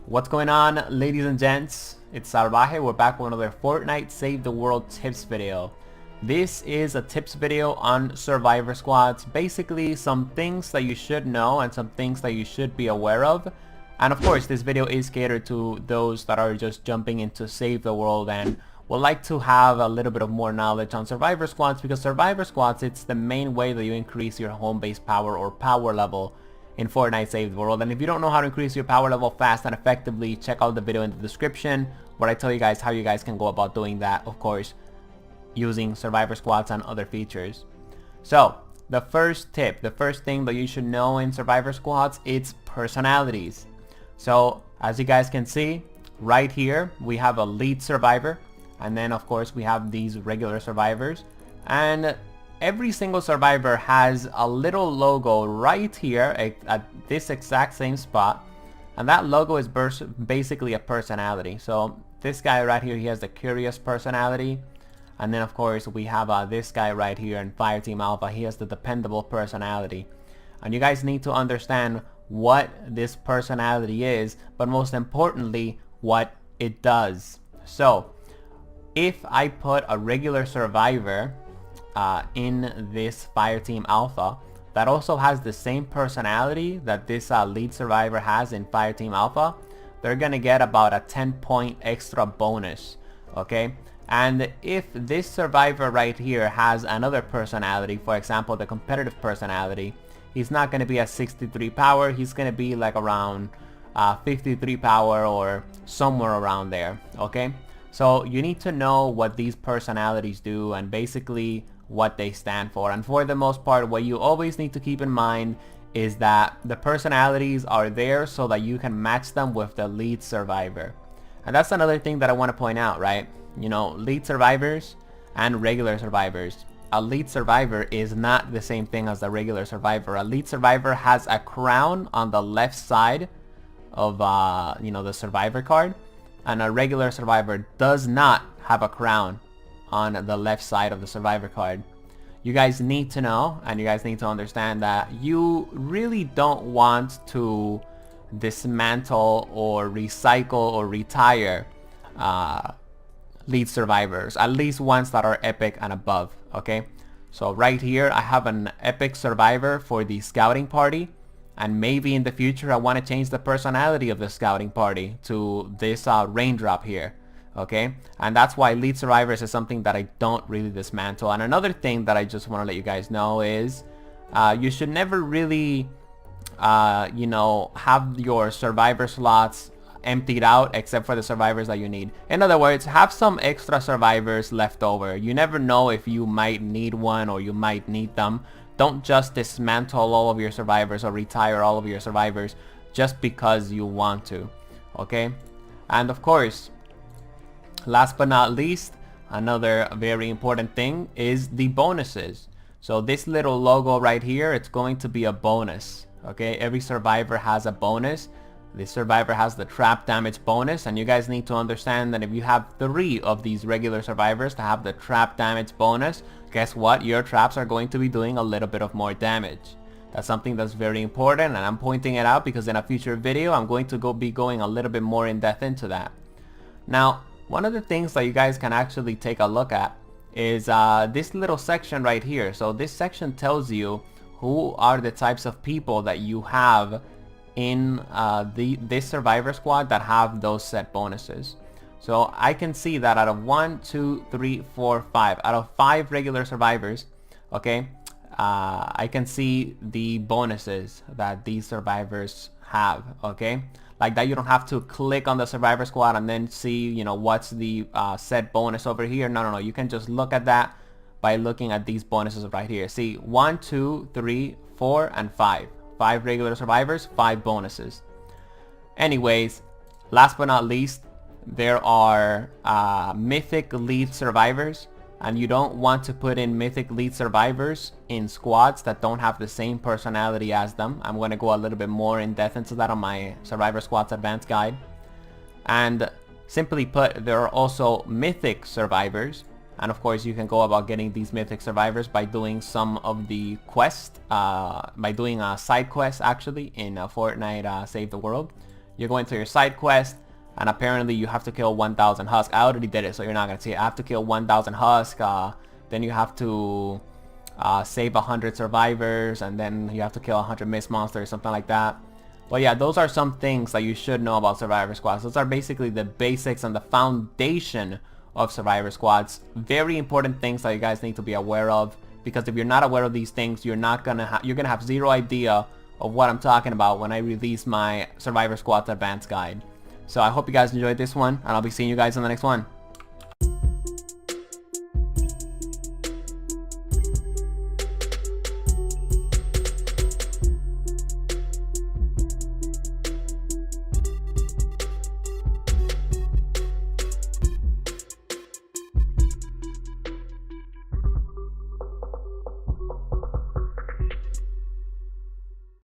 What's going on, ladies and gents? It's Salvaje. We're back with another Fortnite Save the World tips video. This is a tips video on survivor squads, basically some things that you should know and some things that you should be aware of. And of course, this video is catered to those that are just jumping into Save the World and would like to have a little bit of more knowledge on survivor squads, because survivor squads, it's the main way that you increase your home base power or power level in Fortnite Save the World. And if you don't know how to increase your power level fast and effectively, check out the video in the description where I tell you guys how you guys can go about doing that, of course, using survivor squads and other features. So the first tip, the first thing that you should know in survivor squads, it's personalities. So as you guys can see right here, we have a lead survivor, and then of course we have these regular survivors, and every single survivor has a little logo right here at this exact same spot, and that logo is basically a personality. So this guy right here, he has the curious personality, and then of course we have this guy right here in Fireteam Alpha, he has the dependable personality. And you guys need to understand what this personality is, but most importantly what it does. So if I put a regular survivor in this Fireteam Alpha that also has the same personality that this lead survivor has in Fireteam Alpha, they're gonna get about a 10-point extra bonus, okay? And if this survivor right here has another personality, for example the competitive personality, he's not gonna be at 63 power, he's gonna be like around 53 power or somewhere around there, okay? So you need to know what these personalities do and basically what they stand for. And for the most part, what you always need to keep in mind is that the personalities are there so that you can match them with the lead survivor. And that's another thing that I want to point out, right? You know, lead survivors and regular survivors. A lead survivor is not the same thing as a regular survivor. A lead survivor has a crown on the left side of you know, the survivor card, and a regular survivor does not have a crown on the left side of the survivor card. You guys need to know, and you guys need to understand that you really don't want to dismantle or recycle or retire lead survivors, at least ones that are epic and above, okay? So right here I have an epic survivor for the scouting party, and maybe in the future I want to change the personality of the scouting party to this raindrop here, okay? And that's why lead survivors is something that I don't really dismantle. And another thing that I just want to let you guys know is you should never really you know, have your survivor slots emptied out except for the survivors that you need. In other words, have some extra survivors left over. You never know if you might need one or you might need them. Don't just dismantle all of your survivors or retire all of your survivors just because you want to, okay? And of course, last but not least, another very important thing is the bonuses. So this little logo right here, it's going to be a bonus, okay? Every survivor has a bonus. This survivor has the trap damage bonus, and you guys need to understand that if you have 3 of these regular survivors to have the trap damage bonus, guess what? Your traps are going to be doing a little bit of more damage. That's something that's very important, and I'm pointing it out because in a future video I'm going to be going a little bit more in depth into that. Now, one of the things that you guys can actually take a look at is this little section right here. So this section tells you who are the types of people that you have in this survivor squad that have those set bonuses. So I can see that out of 1, 2, 3, 4, 5, out of 5 regular survivors, okay, I can see the bonuses that these survivors have, okay? Like that, you don't have to click on the survivor squad and then see, you know, what's the set bonus over here. No, you can just look at that by looking at these bonuses right here. See, 1, 2, 3, 4, and 5. 5 regular survivors, 5 bonuses. Anyways, last but not least, there are mythic lead survivors, and you don't want to put in mythic lead survivors in squads that don't have the same personality as them. I'm going to go a little bit more in depth into that on my survivor squads advanced guide. And simply put, there are also mythic survivors. And of course you can go about getting these mythic survivors by doing some of the quests, by doing a side quest actually in Fortnite Save the World. You go into your side quest, and apparently you have to kill 1,000 husk. I already did it, so you're not gonna see it. I have to kill 1,000 husk. Then you have to save 100 survivors, and then you have to kill 100 mist monsters, something like that. But yeah, those are some things that you should know about survivor squads. Those are basically the basics and the foundation of survivor squads. Very important things that you guys need to be aware of, because if you're not aware of these things, you're gonna have zero idea of what I'm talking about when I release my survivor squads advanced guide. So I hope you guys enjoyed this one, and I'll be seeing you guys in the next one.